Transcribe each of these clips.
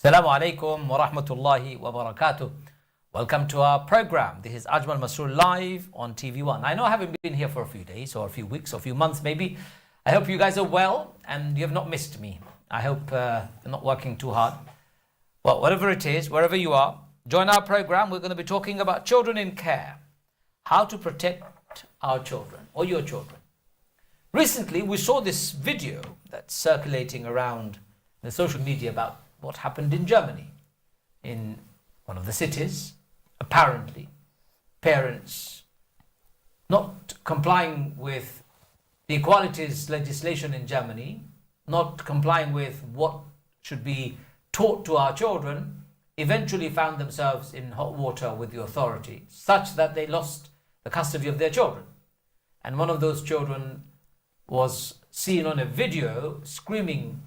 Assalamu alaikum wa rahmatullahi wa barakatuh. Welcome to our program. This is Ajmal Masroor live on TV1. I know I haven't been here for a few days or a few weeks or a few months maybe. I hope you guys are well and you have not missed me. I hope you're not working too hard. Well, whatever it is, wherever you are, join our program. We're going to be talking about children in care. How to protect our children or your children. Recently, we saw this video that's circulating around the social media about what happened in Germany, in one of the cities. Apparently, parents not complying with the equalities legislation in Germany, not complying with what should be taught to our children, eventually found themselves in hot water with the authority, such that they lost the custody of their children. And one of those children was seen on a video screaming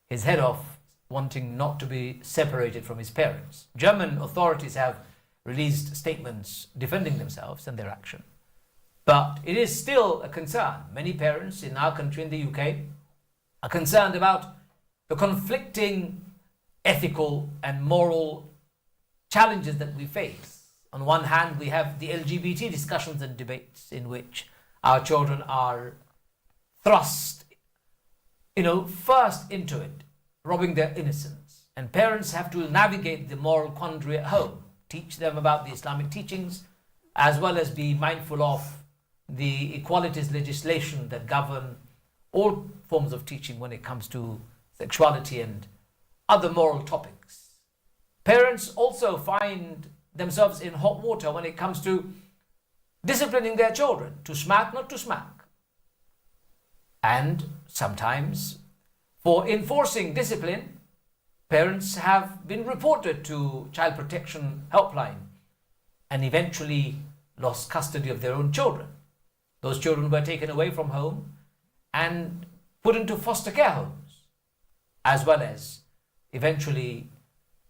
his head off, wanting not to be separated from his parents. German authorities have released statements defending themselves and their action. But it is still a concern. Many parents in our country, in the UK, are concerned about the conflicting ethical and moral challenges that we face. On one hand, we have the LGBT discussions and debates in which our children are thrust, first into it, robbing their innocence. And parents have to navigate the moral quandary at home, teach them about the Islamic teachings, as well as be mindful of the equalities legislation that govern all forms of teaching when it comes to sexuality and other moral topics. Parents also find themselves in hot water when it comes to disciplining their children, to smack, not to smack. And sometimes, for enforcing discipline, parents have been reported to Child Protection Helpline and eventually lost custody of their own children. Those children were taken away from home and put into foster care homes, as well as eventually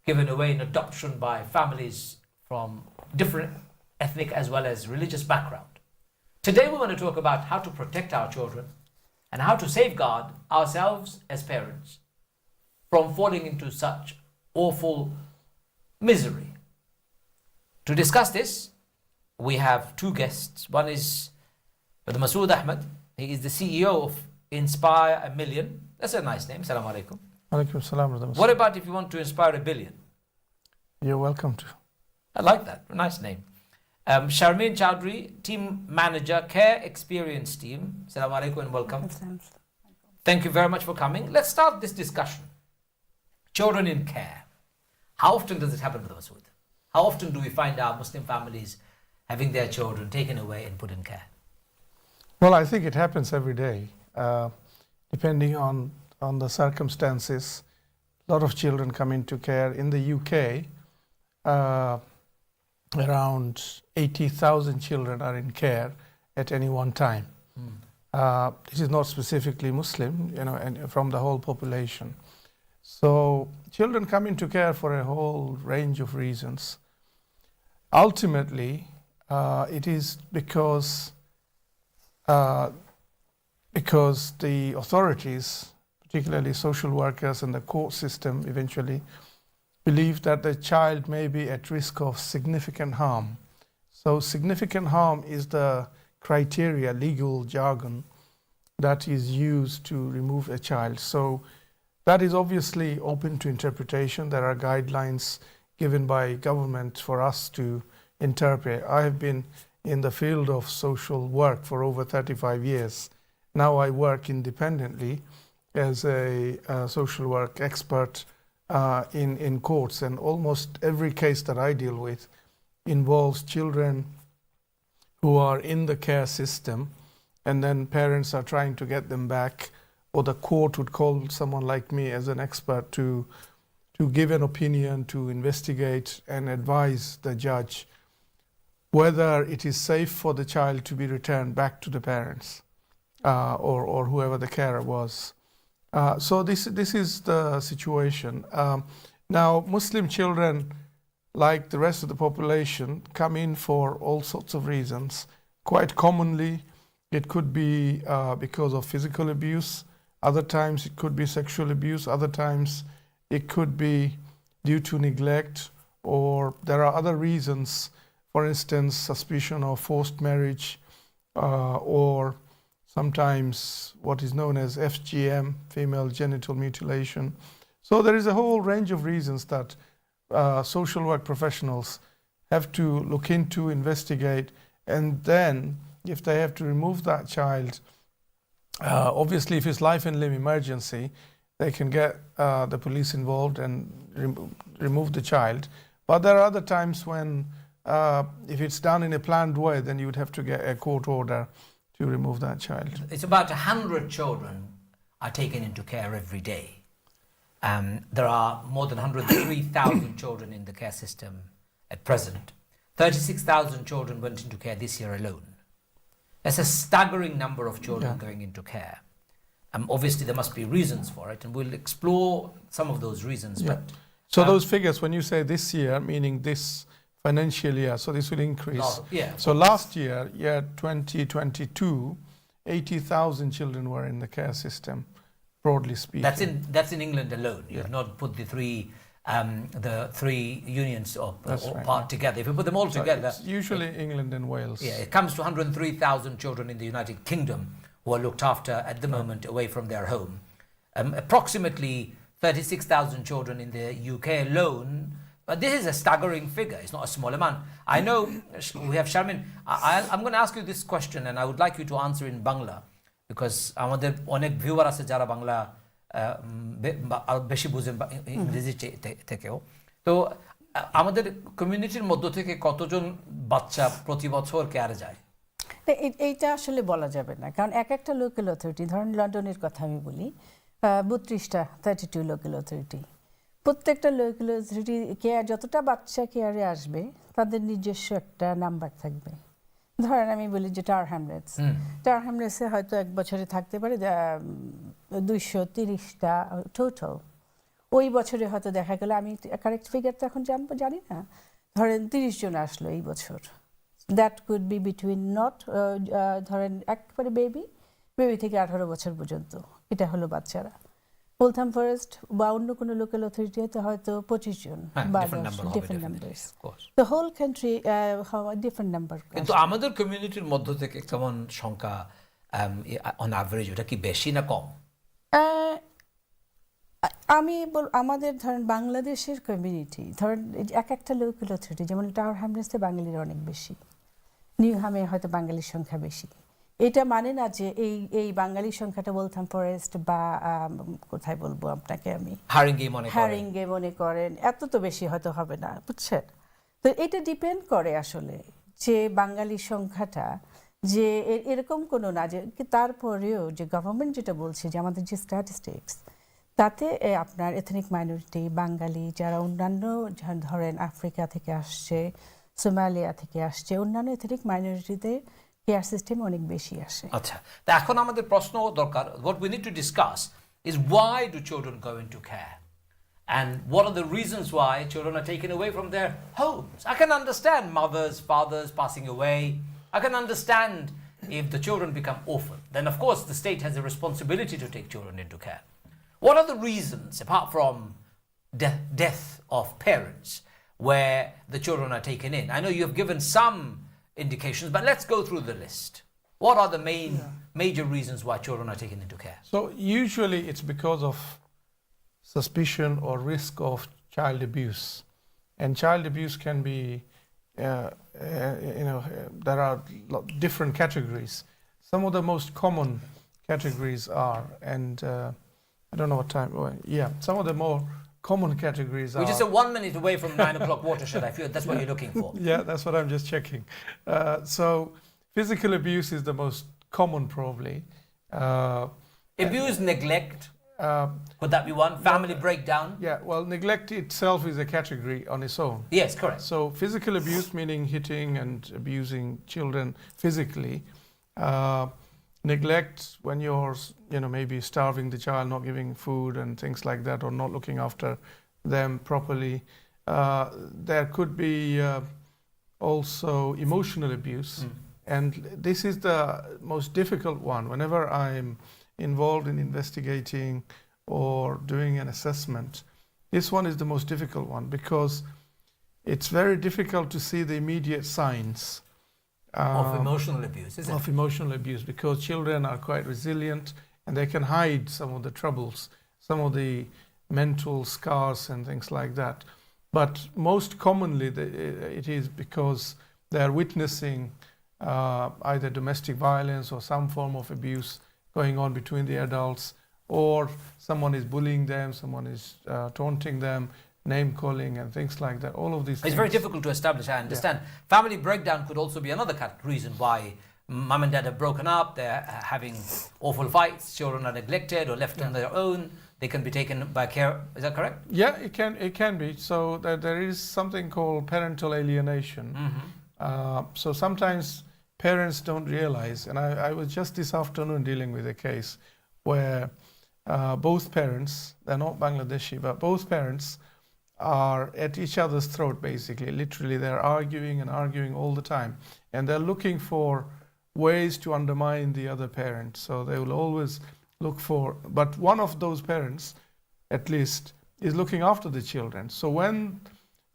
given away in adoption by families from different ethnic as well as religious background. Today we want to talk about how to protect our children and how to safeguard ourselves as parents from falling into such awful misery. To discuss this, we have two guests. One is Maswood Ahmed. He is the CEO of Inspireamillion. That's a nice name. Assalamu alaikum. Alaikum salam. What about if you want to inspire a billion? You're welcome to. I like that. Nice name. Sharmin Chowdhury, Team Manager, Care Experience Team. Assalamu alaikum and welcome. Thank you very much for coming. Let's start this discussion. Children in care. How often does it happen with us? How often do we find our Muslim families having their children taken away and put in care? Well, I think it happens every day, depending on the circumstances. A lot of children come into care. In the UK, around 80,000 children are in care at any one time. This is not specifically Muslim, and from the whole population. So children come into care for a whole range of reasons. Ultimately, it is because the authorities, particularly social workers and the court system, eventually believe that the child may be at risk of significant harm. So significant harm is the criteria, legal jargon, that is used to remove a child. So that is obviously open to interpretation. There are guidelines given by government for us to interpret. I have been in the field of social work for over 35 years. Now I work independently as a social work expert in courts, and almost every case that I deal with involves children who are in the care system, and then parents are trying to get them back, or the court would call someone like me as an expert to give an opinion, to investigate and advise the judge whether it is safe for the child to be returned back to the parents or whoever the carer was. So this is the situation. Now, Muslim children, like the rest of the population, come in for all sorts of reasons. Quite commonly, it could be because of physical abuse. Other times, it could be sexual abuse. Other times, it could be due to neglect, or there are other reasons, for instance, suspicion of forced marriage, or sometimes what is known as FGM, female genital mutilation. So there is a whole range of reasons that social work professionals have to look into, investigate, and then if they have to remove that child, obviously if it's life and limb emergency, they can get the police involved and remove the child. But there are other times when if it's done in a planned way, then you would have to get a court order to remove that child. It's about 100 children are taken into care every day. There are more than 103,000 children in the care system at present. 36,000 children went into care this year alone. That's a staggering number of children going into care. Obviously, there must be reasons for it, and we'll explore some of those reasons. Yeah. But so those figures, when you say this year, meaning this financial year, so this will increase. So last year, 2022, 80,000 children were in the care system, broadly speaking. That's in England alone. You've not put the three unions part together. If you put them all together, it's usually England and Wales. Yeah, it comes to 103,000 children in the United Kingdom who are looked after at the moment away from their home. Approximately 36,000 children in the UK alone. But this is a staggering figure. It's not a small amount. I know we have Sharmin. I'm going to ask you this question, and I would like you to answer in Bangla, because আমাদের অনেক viewer আছে যারা বাংলা বেশি বুঝেন ইংরেজি থেকেও। তো আমাদের কমিউনিটির মধ্য থেকে কতজন বাচ্চা প্রতি বছর কেয়ারে যায়? এইটা আসলে বলা যাবে না, কারণ একটা লোকাল অথরিটি, ধরেন লন্ডনের কথা আমি বলি, 32টা 32 লোকাল অথরিটি, প্রত্যেকটা লোকাল অথরিটি কেয়ার যতটা বাচ্চা কেয়ারে আসবে তাদের নিজস্ব একটা নাম্বার থাকবে। ধরেন আমি বলি যে টাওয়ার হ্যামলেটসে হয়তো এক বছরে থাকতে পারে 230টা টোটাল। ওই বছরে হয়তো দেখা গেল, আমি কারেক্ট ফিগারটা এখন জানি না, ধরেন 30 জন আসলো এই বছর। That could be between not ধরেন একবারে বেবি থেকে 18 বছর পর্যন্ত, এটা হলো বাচ্চারা। ওলথাম ফরেস্ট বা অন্য কোনো লোকাল অথরিটিতে হয়তো 25 জন বা different numbers. The whole country different number. কিন্তু আমাদের কমিউনিটির মধ্য থেকে কেমন সংখ্যা অন অ্যাভারেজ, ওটা কি বেশি না কম? আমি আমাদের ধরেন বাংলাদেশের কমিউনিটি, ধরেন একটা লোকাল অথরিটি, যেমন টাওয়ার হ্যামলেটসে বাঙালির অনেক বেশি, নিউহামে হয়তো বাঙালির সংখ্যা বেশি। এটা মানে না যে এই বাঙালির সংখ্যাটা ওলথাম ফরেস্ট বা কোথায় বলবো আপনাকে আমি, হারিঙ্গে মনে করেন এত তো বেশি হয়তো হবে না, বুঝছেন? তো এটা ডিপেন্ড করে আসলে যে বাঙালির সংখ্যাটা যে এরকম কোনো না, যে তারপরেও যে গভর্নমেন্ট যেটা বলছে যে আমাদের যে স্ট্যাটিস্টিক্স, তাতে আপনার এথনিক মাইনরিটি বাঙালি যারা অন্যান্য ধরেন আফ্রিকা থেকে আসছে, সোমালিয়া থেকে আসছে, অন্যান্য এথনিক মাইনরিটিতে কেয়ার সিস্টেম অনেক বেশি আসে। আচ্ছা, তা এখন আমাদের প্রশ্ন দরকার, what we need to discuss is why do children go into care? And what are the reasons why children are taken away from their homes? I can understand mothers, fathers passing away. I can understand if the children become orphan. Then of course the state has a responsibility to take children into care. What are the reasons, apart from death of parents, where the children are taken in? I know you have given some indications, but let's go through the list. What are the major reasons why children are taken into care? So usually it's because of suspicion or risk of child abuse, and child abuse can be there are different categories. Some of the most common categories are, and I don't know what time. Some of the more common categories are. We're just 1 minute away from 9 o'clock watershed. I feel that's what you're looking for. Yeah, that's what I'm just checking. So physical abuse is the most common, probably. Abuse, neglect. Could that be one? Family breakdown? Yeah, well, neglect itself is a category on its own. Yes, correct. So physical abuse, meaning hitting and abusing children physically. Neglect, when you're maybe starving the child, not giving food and things like that, or not looking after them properly. There could be also emotional abuse, and this is the most difficult one. Whenever I'm involved in investigating or doing an assessment, This one is the most difficult one because it's very difficult to see the immediate signs of emotional abuse, isn't of emotional abuse, because children are quite resilient and they can hide some of the troubles, some of the mental scars and things like that. But most commonly it is because they are witnessing either domestic violence or some form of abuse going on between the adults, or someone is bullying them, someone is taunting them, name calling and things like that. All of these things. It's very difficult to establish, I understand. Family breakdown could also be another reason why mum and dad have broken up, they're having awful fights, children are neglected or left on their own, they can be taken by care. Is that correct? Yeah, it can be. So there is something called parental alienation. So sometimes parents don't realize, and I was just this afternoon dealing with a case where both parents, they're not Bangladeshi, but both parents are at each other's throat, basically. Literally, they're arguing and arguing all the time. And they're looking for ways to undermine the other parent. So they will always look for, but one of those parents, at least, is looking after the children. So when,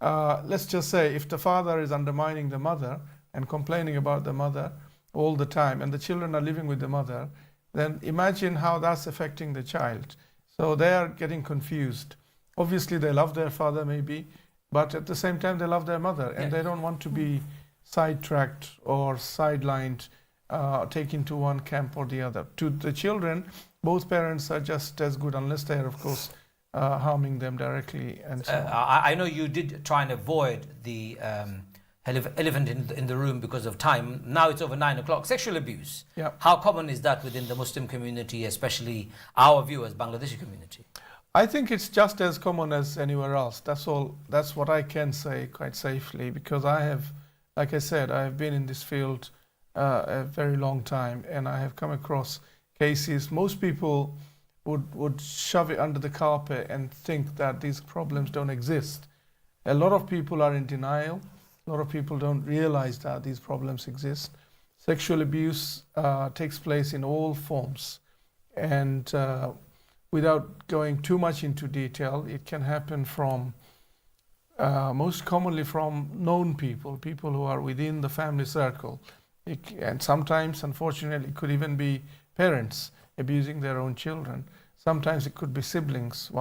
let's just say, if the father is undermining the mother and complaining about the mother all the time, and the children are living with the mother, then imagine how that's affecting the child. So they are getting confused. Obviously, they love their father, maybe, but at the same time, they love their mother, and they don't want to be sidetracked or sidelined, taken to one camp or the other. To the children, both parents are just as good, unless they are, of course, harming them directly. And so I know you did try and avoid the elephant in the room because of time. Now it's over 9 o'clock. Sexual abuse. Yeah. How common is that within the Muslim community, especially our viewers, Bangladeshi community? I think it's just as common as anywhere else. That's all. That's what I can say quite safely, because I have, like I said, I have been in this field a very long time, and I have come across cases. Most people would shove it under the carpet and think that these problems don't exist. A lot of people are in denial. A lot of people don't realize that these problems exist. Sexual abuse takes place in all forms, and without going too much into detail, it can happen from, most commonly from known people, people who are within the family circle. And sometimes, unfortunately, it could even be parents abusing their own children. Sometimes it could be siblings,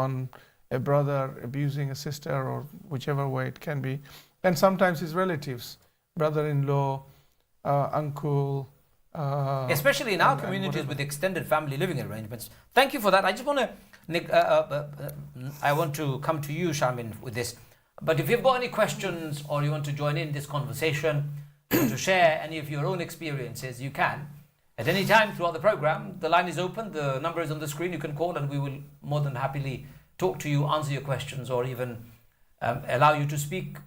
a brother abusing a sister, or whichever way it can be. And sometimes it's relatives, brother-in-law, uncle, especially in our communities with extended family living arrangements. Thank you for that. I just want to come to you, Sharmin, with this. But if you've got any questions or you want to join in this conversation, to share any of your own experiences, you can. At any time throughout the program, the line is open, the number is on the screen, you can call and we will more than happily talk to you, answer your questions, or even allow you to speak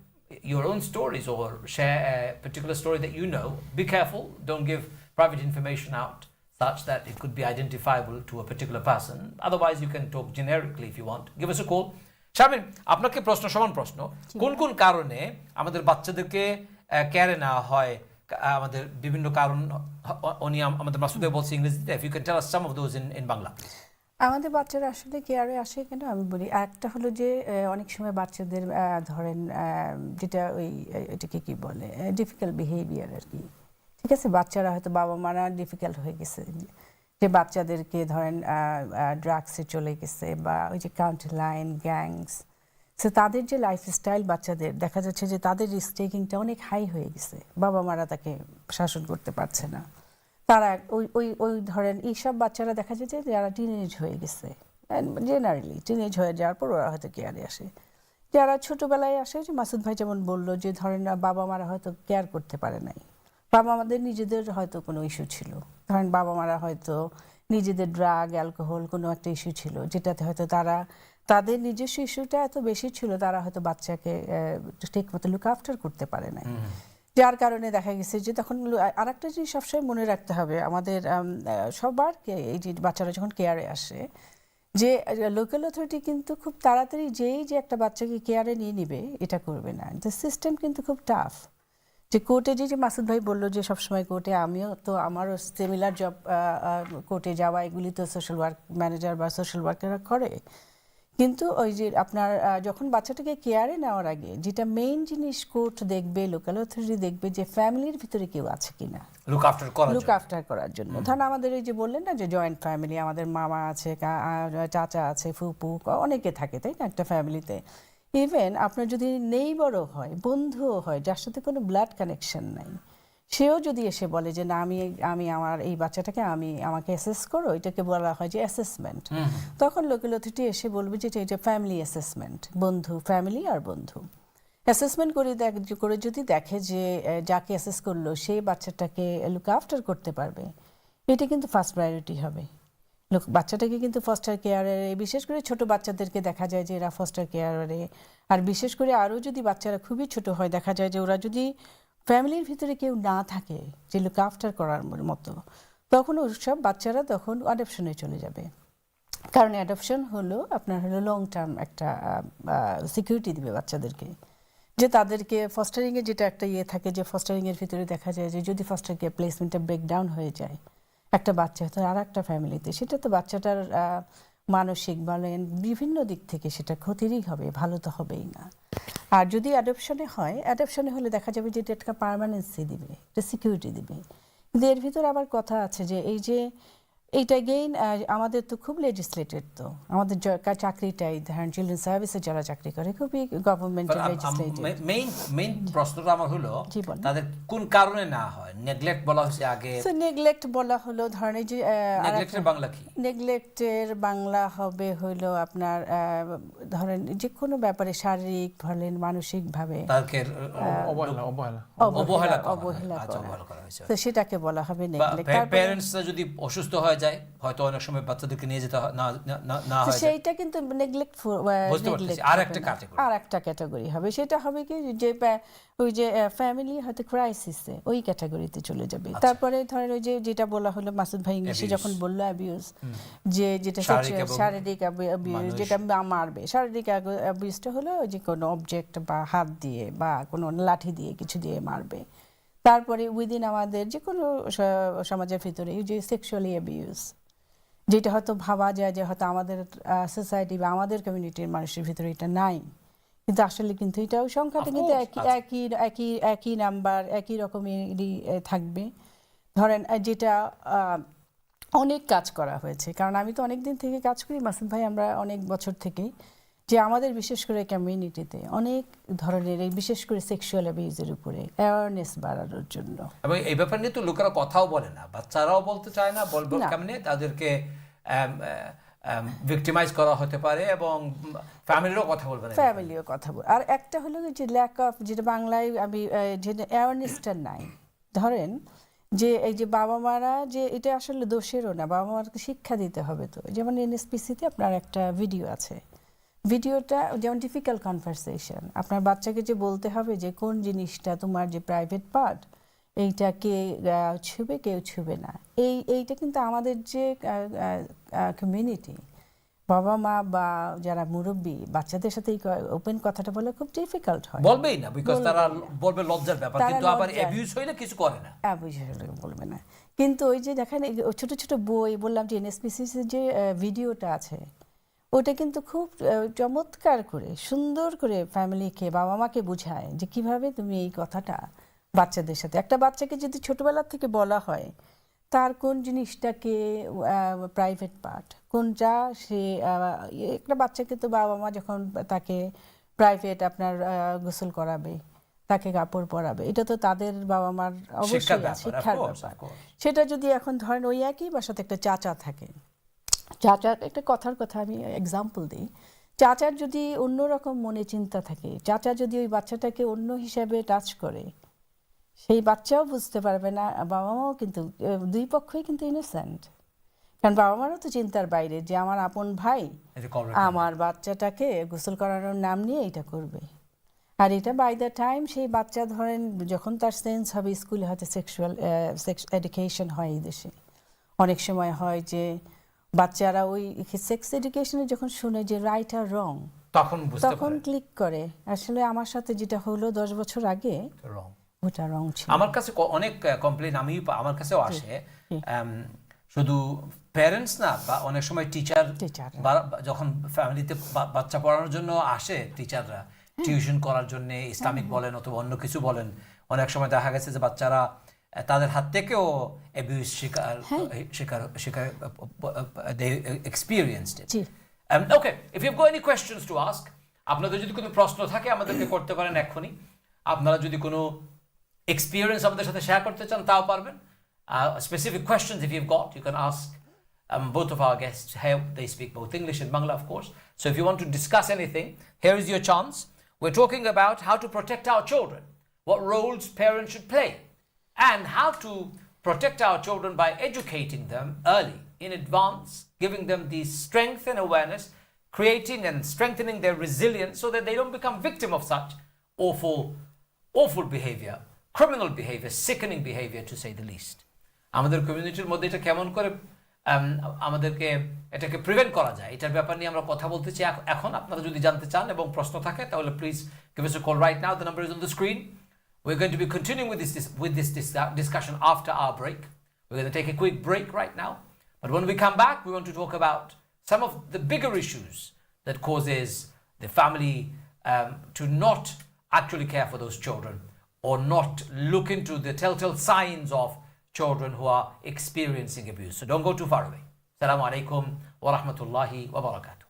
your own stories or share a particular story that you know. Be careful, don't give private information out such that it could be identifiable to a particular person. Otherwise, you can talk generically if you want. Give us a call. Sharmin, আপনাকে প্রশ্ন সমান প্রশ্ন কোন কোন কারণে আমাদের বাচ্চাদেরকে কেয়ারে নেওয়া হয় আমাদের বিভিন্ন কারণ উনি আমাদের মাসুদে বলছে ইংরেজিতে if you can tell us some of those in Bangla. আমাদের বাচ্চারা আসলে কেয়ারে আসে কেন আমি বলি, একটা হলো যে অনেক সময় বাচ্চাদের ধরেন যেটা ওই এটাকে কি বলে ডিফিকাল্ট বিহেভিয়ার আর কি, ঠিক আছে, বাচ্চারা হয়তো বাবা মারা ডিফিকাল্ট হয়ে গেছে, যে বাচ্চাদেরকে ধরেন ড্রাগসে চলে গেছে বা ওই যে কাউন্টি লাইন গ্যাংস, সো তাদের যে লাইফস্টাইল বাচ্চাদের দেখা যাচ্ছে যে তাদের রিস্ক টেকিংটা অনেক হাই হয়ে গেছে, বাবা মারা তাকে শাসন করতে পারছে না, তারা ওই ধরেন এইসব বাচ্চারা দেখা যায় যে যারা টিনেজ হয়ে গেছে, জেনারেলি টিনেজ হয়ে যাওয়ার পর ওরা হয়তো কেয়ারে আসে। যারা ছোটোবেলায় আসে, যে মাসুদ ভাই যেমন বললো যে ধরেন বাবা মারা হয়তো কেয়ার করতে পারে নাই, বাবা আমাদের নিজেদের হয়তো কোনো ইস্যু ছিল, ধরেন বাবা মারা হয়তো নিজেদের ড্রাগ অ্যালকোহল কোনো একটা ইস্যু ছিল, যেটাতে হয়তো তাদের নিজস্ব ইস্যুটা এত বেশি ছিল, তারা হয়তো বাচ্চাকে ঠিক মতো লুক আফটার করতে পারে নাই, যার কারণে দেখা গেছে যে তখন আর একটা জিনিস সবসময় মনে রাখতে হবে আমাদের সবার, এই যে বাচ্চারা যখন কেয়ারে আসে, যে লোকাল অথরিটি কিন্তু খুব তাড়াতাড়ি যেই যে একটা বাচ্চাকে কেয়ারে নিয়ে নিবে এটা করবে না, দ্য সিস্টেম কিন্তু খুব টাফ। যে কোর্টে যে মাসুদ ভাই বললো যে সবসময় কোর্টে, আমিও তো আমারও সিমিলার জব, কোর্টে যাওয়া এগুলি তো সোশ্যাল ওয়ার্ক ম্যানেজার বা সোশ্যাল ওয়ার্কাররা করে, কিন্তু ওই যে আপনার যখন বাচ্চাটাকে কেয়ারে নেওয়ার আগে যেটা মেইন জিনিস কোর্ট দেখবে, লোকাল অথরিটি দেখবে যে ফ্যামিলির ভিতরে কেউ আছে কিনা লুক আফটার করার জন্য। ধরেন আমাদের এই যে বললেন না যে জয়েন্ট ফ্যামিলি, আমাদের মামা আছে, চাচা আছে, ফুপু, অনেকে থাকে তাই না একটা ফ্যামিলিতে। ইভেন আপনার যদি নেইবারও হয়, বন্ধুও হয়, যার সাথে কোনো ব্লাড কানেকশন নাই, সেও যদি এসে বলে যে না আমি আমার এই বাচ্চাটাকে আমাকে অ্যাসেস করো, এটাকে বলা হয় যে অ্যাসেসমেন্ট। তখন লোকাল অথরিটি এসে বলবে যে এটা ফ্যামিলি অ্যাসেসমেন্ট, বন্ধু, ফ্যামিলি আর বন্ধু অ্যাসেসমেন্ট করে যদি দেখে যে যাকে অ্যাসেস করলো সেই বাচ্চাটাকে লুক আফটার করতে পারবে, এটা কিন্তু ফার্স্ট প্রায়োরিটি হবে। বাচ্চাটাকে কিন্তু ফস্টার কেয়ারে, বিশেষ করে ছোট বাচ্চাদেরকে দেখা যায় যে এরা ফস্টার কেয়ারে, আর বিশেষ করে আরও যদি বাচ্চারা খুবই ছোট হয় দেখা যায় যে ওরা যদি ফ্যামিলির ভিতরে কেউ না থাকে যে লুক আফটার করার মতো, তখন ওসব বাচ্চারা তখন অ্যাডপশনে চলে যাবে। কারণ অ্যাডপশন হলো আপনার লং টার্ম একটা সিকিউরিটি দিবে বাচ্চাদেরকে, যে তাদেরকে ফস্টারিংয়ে যেটা একটা থাকে যে ফস্টারিংয়ের ভিতরে দেখা যায় যে যদি ফস্টার কেয়ার প্লেসমেন্টটা ব্রেকডাউন হয়ে যায় একটা বাচ্চা হয়তো আর একটা ফ্যামিলিতে, সেটা তো বাচ্চাটার মানসিক বলেন বিভিন্ন দিক থেকে সেটা ক্ষতিরই হবে, ভালো তো হবেই না। আর যদি অ্যাডপশনে হলে দেখা যাবে যে এটা একটা পার্মানেন্সি দিবে, একটা সিকিউরিটি দিবে। কিন্তু এর ভিতর আবার কথা আছে যে এইটা গেইন আমাদের তো খুব লেজিসলেটেড, তো আমাদের চাকরিটাই ধরেন চিলড্রেন সার্ভিসে যারা চাকরি করে খুবই গভর্নমেন্টের লেজিসলেটেড। মেইন প্রশ্নটা আমার হলো তাদের কোন কারণে না হয়, নেগলেক্ট বলা হচ্ছে আগে। নেগলেক্ট বলা হলো ধরেন এই যে নেগলেক্টের বাংলা কি? নেগলেক্টের বাংলা হবে হলো আপনার ধরেন যে কোনো ব্যাপারে শারীরিক বলেন মানসিক ভাবে তাকে অবহেলা করা হয়েছে, তো সেটাকে বলা হবে নেগলেক্ট। প্যারেন্টসরা যদি অসুস্থ হয়ে যায় হয়তো অনেক সময় বাচ্চাদেরকে নিয়ে যেতে না হয়, সেইটা কিন্তু নেগলেক্ট আর একটা ক্যাটাগরি হবে। সেটা হবে কি যে ওই যে ফ্যামিলি হয়তো ক্রাইসিসে ওই ক্যাটাগরিতে চলে যাবে। তারপরে ধরেন ওই যে যেটা বলা হলো মাসুদ ভাই ইংলিশে যখন বললো অ্যাবিউজ, যেটা শারীরিক অ্যাবিউজ, যেটা মারবে, শারীরিক অ্যাবিউজটা হলো যে কোনো অবজেক্ট বা হাত দিয়ে বা কোনো লাঠি দিয়ে কিছু দিয়ে মারবে। তারপরে উইদিন আমাদের যে কোনো সমাজের ভিতরে যে সেক্সুয়ালি অ্যাবিউজ, যেটা হয়তো ভাবা যায় যে হয়তো আমাদের সোসাইটি বা আমাদের কমিউনিটির মানুষের ভিতরে এটা নাই, কিন্তু আসলে কিন্তু এটাও সংখ্যাটা কিন্তু একই নাম্বার, একই রকমেরই থাকবে। ধরেন যেটা অনেক কাজ করা হয়েছে, কারণ আমি তো অনেক দিন থেকে কাজ করি মাসুদ ভাই, আমরা অনেক বছর থেকেই, যে আমাদের বিশেষ করে কমিউনিটিতে অনেক ধরনের এই বিশেষ করে সেক্সুয়াল অ্যাবিউজের উপরে অ্যাওয়ারনেস বাড়ানোর জন্য, এবং এই ব্যাপার নিয়ে তো লোকেরা কথাও বলে না, বাচ্চারাও বলতে চায় না, বলবো কেমনে, তাদেরকে ভিক্টিমাইজ করা হতে পারে এবং ফ্যামিলিরও কথা বলবে না, ফ্যামিলিও কথা বলবে। আর একটা হলো যে ল্যাক অফ, যেটা বাংলায় আমি যে অ্যাওয়ারনেসটা নাই। ধরেন যে এই যে বাবা মারা, যে এটা আসলে দোষেরও না, বাবা মাকে শিক্ষা দিতে হবে। তো যেমন এনএসপিসিতে আপনার একটা ভিডিও আছে, ভিডিওটা যেমন ডিফিকাল্ট কনভারসেশন, আপনার বাচ্চাকে যে বলতে হবে যে কোন জিনিসটা তোমার যে প্রাইভেট পার্ট, এইটা কে ছুবে কেউ ছুবে না, এইটা কিন্তু আমাদের যে কমিউনিটি, বাবা মা বা যারা মুরব্বী বাচ্চাদের সাথে এই ওপেন কথাটা বলে খুব ডিফিকাল্ট হয়, বলবেই না, বিকজ তারা বলবে লজ্জার ব্যাপার, কিন্তু আবার অ্যাবিউজ হইলে কিছু করে না, অ্যাবিউজ হইলে বলবে না। কিন্তু ওই যে দেখেন ছোট ছোট বই, বললাম যে এনএসপিসির যে ভিডিওটা আছে, ওটা কিন্তু খুব চমৎকার করে সুন্দর করে ফ্যামিলিকে, বাবা মাকে বোঝায় যে কিভাবে তুমি এই কথাটা বাচ্চাদের সাথে, একটা বাচ্চাকে যদি ছোটবেলা থেকে বলা হয় তার কোন জিনিসটাকে প্রাইভেট পার্ট কোনটা, সে একটা বাচ্চাকে তো বাবা মা যখন তাকে প্রাইভেট আপনার গোসল করাবে, তাকে কাপড় পরাবে, এটা তো তাদের বাবা মার অবশ্যই শিক্ষার ব্যাপার। সেটা যদি এখন ধরেন ওই একই বাসাতে একটা চাচা থাকে, চাচার একটা কথার কথা আমি এক্সাম্পল দিই, চাচার যদি অন্যরকম মনে চিন্তা থাকে, চাচা যদি ওই বাচ্চাটাকে অন্য হিসাবে টাচ করে, সেই বাচ্চাও বুঝতে পারবে না, বাবা মাও কিন্তু দুই পক্ষই কিন্তু ইনোসেন্ট, কারণ বাবা মারও তো চিন্তার বাইরে যে আমার আপন ভাই আমার বাচ্চাটাকে গোসল করানোর নাম নিয়ে এটা করবে। আর এটা বাই দ্য টাইম সেই বাচ্চা ধরেন যখন তার সেন্স হবে, স্কুলে হয়তো সেক্স এডুকেশন হয় এই দেশে, অনেক সময় হয় যে বাচ্চারা ওই সেক্স এডুকেশনে যখন শুনে যে রাইট আর রং, তখন ক্লিক করে আসলে আমার সাথে যেটা হলো 10 বছর আগে ওটা রং ছিল। আমার কাছে অনেক কমপ্লেইন আমার কাছেও আসে, শুধু প্যারেন্টস না, বা অনেক সময় টিচার Teacher, যখন ফ্যামিলিতে বাচ্চা পড়ানোর জন্য আসে টিচাররা টিউশন করার জন্য, ইসলামিক বলেন অথবা অন্য কিছু বলেন, অনেক সময় দেখা গেছে যে বাচ্চারা তাদের হাত থেকেও অ্যাবিউজ শিকার শিকার they experienced it. G. Okay, if you've got any questions to ask, আপনাদের যদি কোনো প্রশ্ন থাকে আমাদেরকে করতে পারেন এখনই। আপনারা যদি কোনো এক্সপিরিয়েন্স আমাদের সাথে শেয়ার করতে চান তাও পারবেন। Specific questions if you've got, you can ask both of our guests here. They speak both English and Bangla, of course. So if you want to discuss anything, here is your chance. We're talking about how to protect our children, what roles parents should play, and how to protect our children by educating them early, in advance, giving them the strength and awareness, creating and strengthening their resilience so that they don't become victim of such awful behavior, criminal behavior, sickening behavior, to say the least. আমাদের কমিউনিটির মধ্যে এটা কেমন করে আমাদেরকে এটাকে prevent করা যায়, এটার ব্যাপার নিয়ে আমরা কথা বলতে চাই এখন। আপনারা যদি জানতে চান এবং প্রশ্ন থাকে তাহলে please give us a call right now. The number is on the screen. We're going to be continuing with this discussion after our break. We're going to take a quick break right now. But when we come back, we want to talk about some of the bigger issues that causes the family to not actually care for those children, or not look into the telltale signs of children who are experiencing abuse. So don't go too far away. Assalamu alaikum wa rahmatullahi wa barakatuh.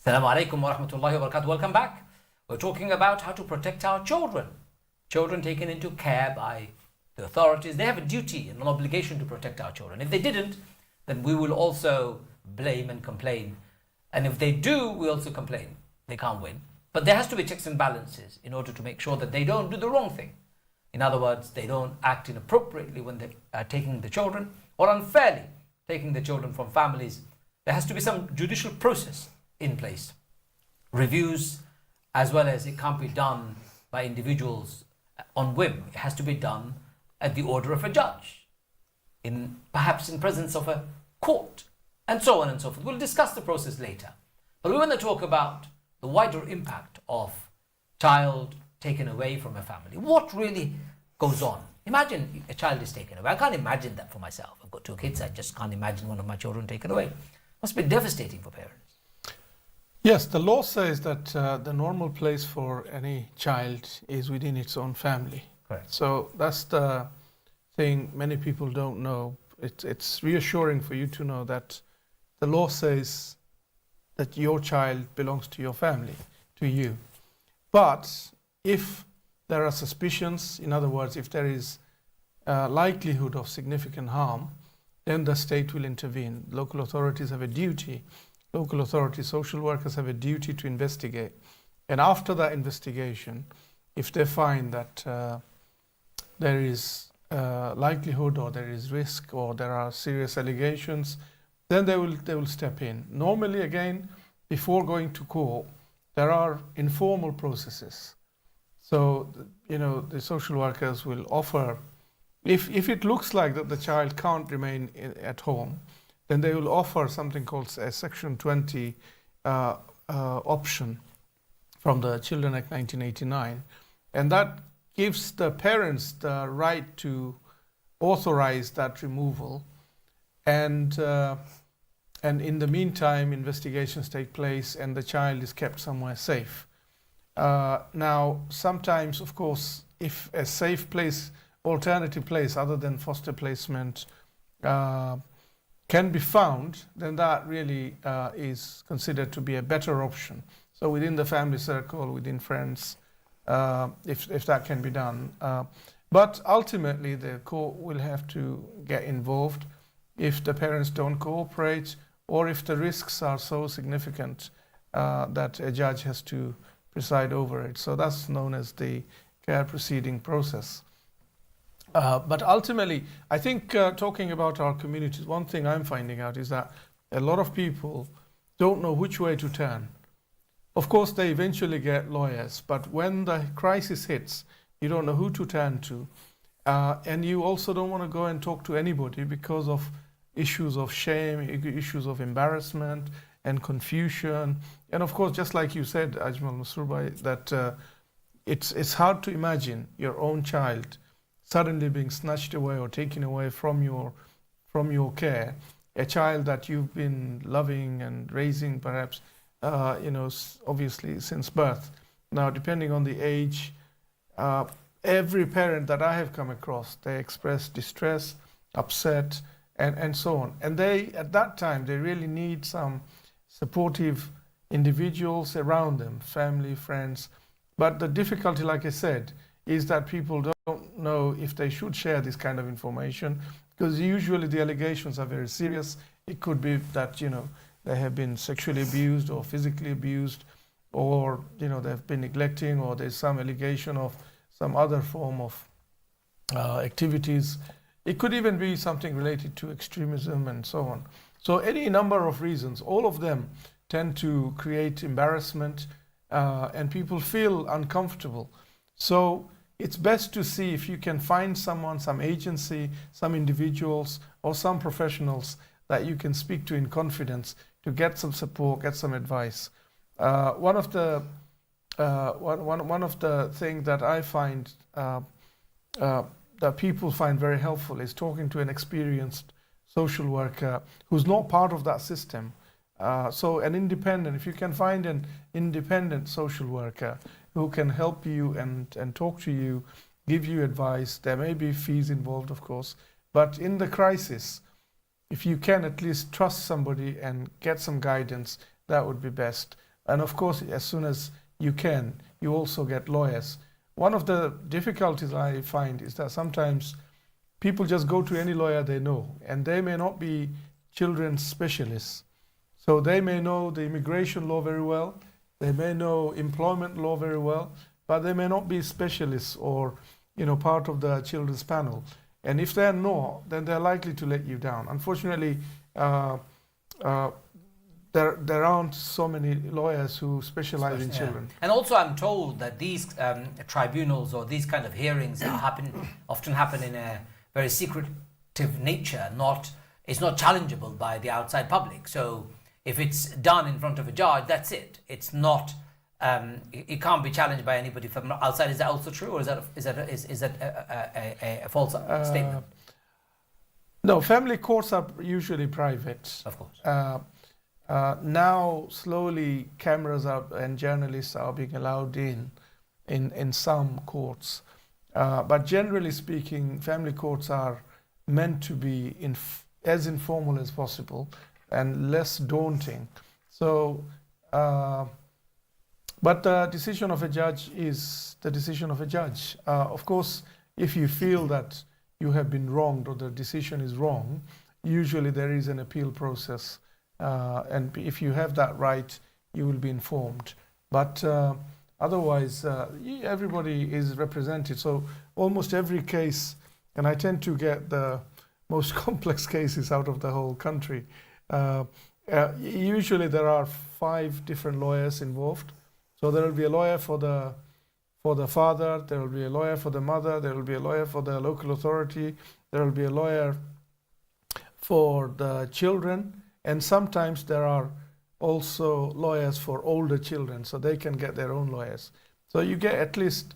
Assalamu alaikum wa rahmatullahi wa barakatuh. Welcome back. We're talking about how to protect our children. Children taken into care by the authorities. They have a duty and an obligation to protect our children. If they didn't, then we will also blame and complain. And if they do, we also complain. They can't win. But there has to be checks and balances in order to make sure that they don't do the wrong thing. In other words, they don't act inappropriately when they are taking the children, or unfairly taking the children from families. There has to be some judicial process in place. Reviews, as well as it can't be done by individuals on whim. It has to be done at the order of a judge, perhaps in presence of a court, and so on and so forth. We'll discuss the process later. But we want to talk about the wider impact of child taken away from a family. What really goes on? Imagine a child is taken away. I can't imagine that for myself. I've got 2 kids. I just can't imagine one of my children taken away. Must be devastating for parents. Yes, the law says that the normal place for any child is within its own family. Correct. So that's the thing many people don't know. It's reassuring for you to know that the law says that your child belongs to your family, to you. But if there are suspicions, in other words, if there is likelihood of significant harm, then the state will intervene. Local authorities have a duty. Local authorities, social workers have a duty to investigate. And after that investigation, if they find that there is likelihood or there is risk or there are serious allegations, then they will step in. Normally, again, before going to court, there are informal processes. So, the social workers will offer, if it looks like that the child can't remain at home, then they will offer something called a Section 20 option from the Children Act 1989. And that gives the parents the right to authorize that removal. And in the meantime, investigations take place and the child is kept somewhere safe. Now, sometimes, of course, if a safe place, alternative place other than foster placement can be found, then that really is considered to be a better option. So within the family circle, within friends, if that can be done. But ultimately, the court will have to get involved if the parents don't cooperate or if the risks are so significant that a judge has to preside over it. So that's known as the care proceeding process. But ultimately, I think talking about our communities, one thing I'm finding out is that a lot of people don't know which way to turn. Of course, they eventually get lawyers, but when the crisis hits, you don't know who to turn to. And you also don't want to go and talk to anybody because of issues of shame, issues of embarrassment and confusion. And of course, just like you said, Ajmal Masroor, that it's hard to imagine your own child suddenly being snatched away or taken away from your care, a child that you've been loving and raising perhaps, obviously since birth. Now, depending on the age, every parent that I have come across, they express distress, upset, and so on. And they, at that time, they really need some supportive individuals around them, family, friends. But the difficulty, like I said, is that people don't know if they should share this kind of information, because usually the allegations are very serious. It could be that, they have been sexually abused or physically abused, or, they've been neglecting, or there's some allegation of some other form of activities. It could even be something related to extremism and so on. So any number of reasons, all of them tend to create embarrassment and people feel uncomfortable. So it's best to see if you can find someone, some agency, some individuals, or some professionals that you can speak to in confidence to get some support, get some advice. One of the things that I find that people find very helpful is talking to an experienced social worker who's not part of that system. So an independent, if you can find an independent social worker who can help you and talk to you, give you advice. There may be fees involved, of course, but in the crisis, if you can at least trust somebody and get some guidance, that would be best. And of course, as soon as you can, you also get lawyers. One of the difficulties I find is that sometimes people just go to any lawyer they know, and they may not be children's specialists. So they may know the immigration law very well, they may know employment law very well, but they may not be specialists or part of the children's panel. And if they're not, then they're likely to let you down. Unfortunately, there aren't so many lawyers who specialize in children. And also I'm told that these tribunals or these kind of hearings often happen in a very secretive nature. It's not challengeable by the outside public. So if it's done in front of a judge, that's it. It's not. It can't be challenged by anybody from outside. Is that also true, or is that a false statement? No, family courts are usually private. Of course. Now, slowly, cameras and journalists are being allowed in some courts. But generally speaking, family courts are meant to be as informal as possible and less daunting. So, but the decision of a judge is the decision of a judge. Of course, if you feel that you have been wronged or the decision is wrong, usually there is an appeal process. And if you have that right, you will be informed. But otherwise, everybody is represented. So almost every case, and I tend to get the most complex cases out of the whole country. Usually there are 5 different lawyers involved. So there will be a lawyer for the father, there will be a lawyer for the mother, there will be a lawyer for the local authority, there will be a lawyer for the children, and sometimes there are also lawyers for older children, so they can get their own lawyers. So you get at least,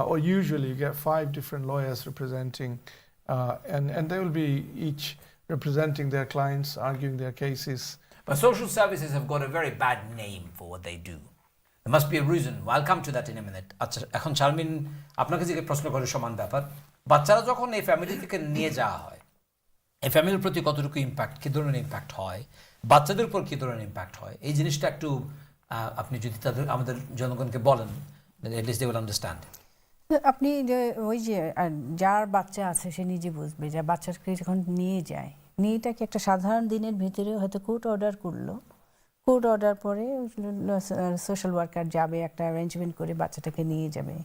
or usually you get 5 different lawyers representing, and they will be each representing their clients, arguing their cases. But social services have got a very bad name for what they do. There must be a reason. I'll come to that in a minute. আচ্ছা, এখন শারমিন আপনাকে যে প্রশ্ন করে সমান ব্যাপার, বাচ্চারা যখন এই ফ্যামিলি থেকে নিয়ে যাওয়া হয়, এই ফ্যামিলির প্রতি কতটুকু ইম্প্যাক্ট, কী ধরনের ইম্প্যাক্ট হয়, বাচ্চাদের উপর কী ধরনের ইম্প্যাক্ট হয়, এই জিনিসটা একটু আপনি যদি আমাদের জনগণকে বলেন, at least they will understand. আপনি ওই যে যার বাচ্চা আছে সে নিজে বুঝবে, যা বাচ্চাকে যখন নিয়ে যায়, নিয়েটাকে একটা সাধারণ দিনের ভিতরে হয়তো কোর্ট অর্ডার করলো, কোর্ট অর্ডার পরে সোশ্যাল ওয়ার্কার যাবে, একটা অ্যারেঞ্জমেন্ট করে বাচ্চাটাকে নিয়ে যাবে।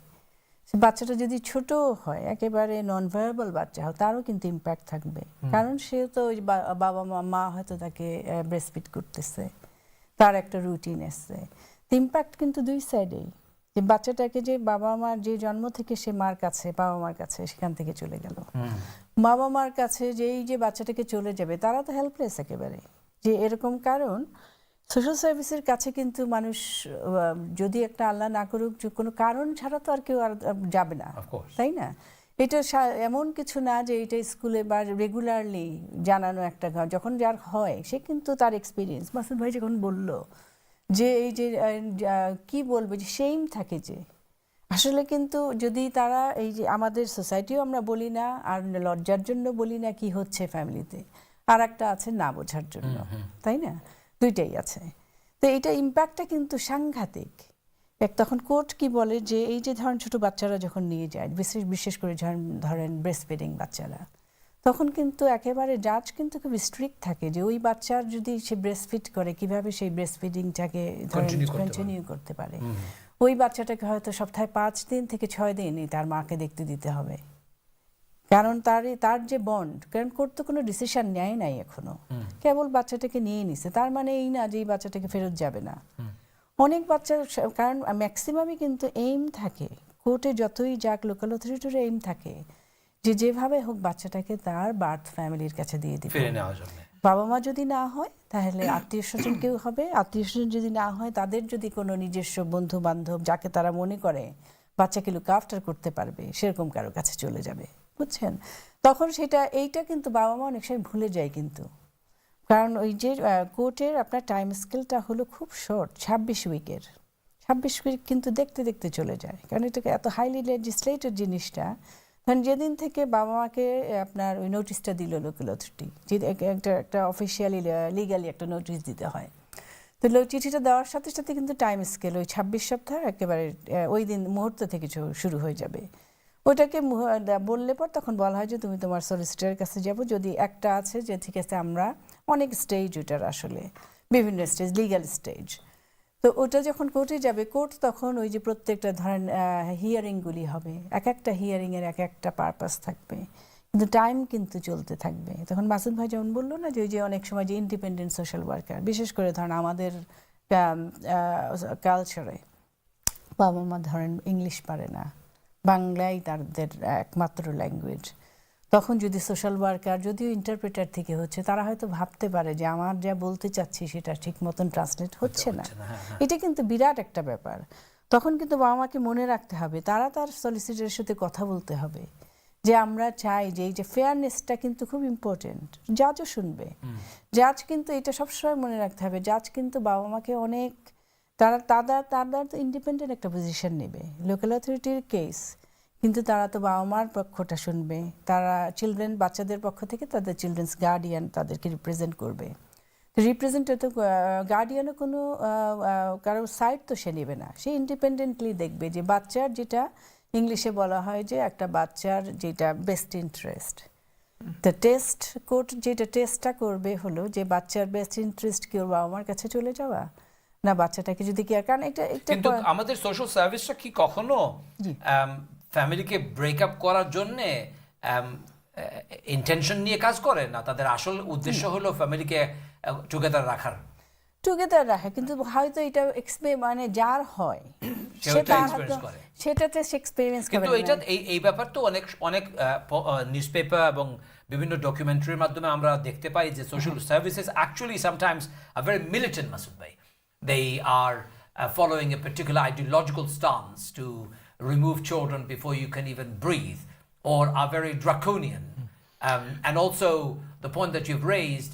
সে বাচ্চাটা যদি ছোট হয়, একেবারে নন ভার্বাল বাচ্চা হয়, তারও কিন্তু ইম্প্যাক্ট থাকবে, কারণ সে তো ওই বাবা মা হয়তো তাকে ব্রেস্টফিড করতেছে, তার একটা রুটিন এসছে। ইম্প্যাক্ট কিন্তু 2 সাইডেই, যে বাচ্চাটাকে যে বাবা মার যে জন্ম থেকে সে মার কাছে, বাবা মার কাছে, সেখান থেকে চলে গেল, বাবা মার কাছে যেই যে বাচ্চাটাকে চলে যাবে, তারা তো হেল্পলেস একেবারে, যে এরকম। কারণ সোশ্যাল সার্ভিসের কাছে কিন্তু মানুষ যদি একটা আল্লাহ না করুক কোনো কারণ ছাড়া তো আর কেউ আর যাবে না, তাই না? এটা এমন কিছু না যে এটা স্কুলে বা রেগুলারলি জানানো একটা, যখন যার হয় সে কিন্তু তার এক্সপিরিয়েন্স, মাসুদ ভাই যখন বলল যে এই যে কি বলবে, যে সেইম থাকে, যে আসলে কিন্তু যদি তারা এই যে আমাদের সোসাইটিও আমরা বলি না, আর লজ্জার জন্য বলি না কি হচ্ছে ফ্যামিলিতে, আর একটা আছে না বোঝার জন্য, তাই না? 2টাই আছে। তো এইটা ইম্প্যাক্টটা কিন্তু সাংঘাতিক। তখন কোর্ট কি বলে যে এই যে ধরেন ছোট বাচ্চারা যখন নিয়ে যায়, বিশেষ করে ধরেন ব্রেস্ট ফিডিং বাচ্চারা, তখন কিন্তু একেবারে জাজ কিন্তু খুব স্ট্রিক্ট থাকে যে ওই বাচ্চার যদি সে ব্রেস্ট ফিড করে, কিভাবে সেই ব্রেস্ট ফিডিংটাকে কন্টিনিউ করতে পারে। ওই বাচ্চাটাকে হয়তো সপ্তাহে 5 দিন থেকে 6 দিনই তার মাকে দেখতে দিতে হবে, কারণ তার যে বন্ড, কারণ কোর্ট তো কোনো ডিসিশন নেয় নাই এখনো, কেবল বাচ্চাটাকে নিয়ে নিছে, তার মানে এই না যে এই বাচ্চাটাকে ফেরত যাবে না। অনেক বাচ্চা, কারণ ম্যাক্সিমামই কিন্তু এইম থাকে, কোর্টে যতই যাক লোকাল অথরিটির এইম থাকে যে যেভাবে হোক বাচ্চাটাকে তার বার্থ ফ্যামিলির কাছে দিয়ে দিবে। বাবা মা যদি না হয় তাহলে আত্মীয় স্বজন কেউ হবে, আত্মীয় স্বজন যদি না হয় তাদের যদি কোনো নিজস্ব বন্ধু বান্ধব যাকে তারা মনে করে বাচ্চাকে লুক আফটার করতে পারবে, সেরকম কারো কাছে চলে যাবে, বুঝছেন? তখন এইটা কিন্তু বাবা মা অনেক সময় ভুলে যায় কিন্তু, কারণ ওই যে কোর্টের আপনার টাইম স্কেলটা হলো খুব শর্ট, 26 উইকের, 26 উইক কিন্তু দেখতে দেখতে চলে যায়, কারণ এটাকে এত হাইলি লেজিসলেটেড জিনিসটা। কারণ যেদিন থেকে বাবা মাকে আপনার ওই নোটিশটা দিল লোকাল অথরিটি, যে একটা অফিসিয়ালি লিগালি একটা নোটিশ দিতে হয়, তো চিঠিটা দেওয়ার সাথে সাথে কিন্তু টাইম স্কেল ওই 26 সপ্তাহ একেবারে ওই দিন মুহূর্ত থেকে শুরু হয়ে যাবে। ওইটাকে বললে পর তখন বলা হয় যে তুমি তোমার সলিসিটরের কাছে যাবো, যদি একটা আছে যে ঠিক আছে আমরা অনেক স্টেজ ওটার আসলে বিভিন্ন স্টেজ লিগ্যাল স্টেজ তো ওটা যখন কোর্টে যাবে কোর্ট তখন ওই যে প্রত্যেকটা ধরেন হিয়ারিংগুলি হবে এক একটা হিয়ারিংয়ের এক একটা পারপাস থাকবে কিন্তু টাইম কিন্তু চলতে থাকবে তখন মাসুদ ভাই যেমন বললো না যে ওই যে অনেক সময় যে ইন্ডিপেন্ডেন্ট সোশ্যাল ওয়ার্কার বিশেষ করে ধরেন আমাদের কালচারে বাবা মা ধরেন ইংলিশ পারে না বাংলাই তাদের একমাত্র ল্যাঙ্গুয়েজ তখন যদি সোশ্যাল ওয়ার্কার যদিও ইন্টারপ্রেটার থেকে হচ্ছে তারা হয়তো ভাবতে পারে যে আমার যা বলতে চাচ্ছি সেটা ঠিক মতন ট্রান্সলেট হচ্ছে না এটা কিন্তু বিরাট একটা ব্যাপার তখন কিন্তু বাবা মাকে মনে রাখতে হবে তারা তার সলিসিটরের সাথে কথা বলতে হবে যে আমরা চাই যে এই যে ফেয়ারনেসটা কিন্তু খুব ইম্পর্টেন্ট জাজও শুনবে জাজ কিন্তু এটা সবসময় মনে রাখতে হবে জাজ কিন্তু বাবা মাকে অনেক তারা তো ইন্ডিপেন্ডেন্ট একটা পজিশন নেবে লোকাল অথরিটির কেস কিন্তু তারা তো বাবা মার পক্ষটা শুনবে তারা বাচ্চাদের পক্ষ থেকে তাদের চিলড্রেন্স গার্ডিয়ান তাদেরকে রিপ্রেজেন্ট করবে রিপ্রেজেন্টে তো গার্ডিয়ানও কোনো কারো সাইড তো সে নেবে না সে ইন্ডিপেন্ডেন্টলি দেখবে যে বাচ্চার যেটা ইংলিশে বলা হয় যে একটা বাচ্চার যেটা best interest the test court যেটা টেস্টটা করবে হলো যে বাচ্চার বেস্ট ইন্টারেস্ট কি ওর বাবা মার কাছে চলে যাওয়া না বাচ্চাটাকে যদি কি কারণ এটা কিন্তু আমাদের সোশ্যাল সার্ভিসটা কি কখনো ফ্যামিলিকে ব্রেকআপ করার জন্য ইন্টেনশন নিয়ে কাজ করে না তাদের আসল উদ্দেশ্য হলো ফ্যামিলিকে টুগেদার রাখার কিন্তু হয়তো এটা মানে যার হয় সেটাতে সে এক্সপেরিয়েন্স করে কিন্তু এটা এই ব্যাপার তো অনেক অনেক নিউজ পেপার এবং বিভিন্ন ডকুমেন্টারির মাধ্যমে আমরা দেখতে পাই যে social services actually sometimes are very militant Masud ভাই they are following a particular ideological stance to remove children before you can even breathe or are very draconian and also the point that you've raised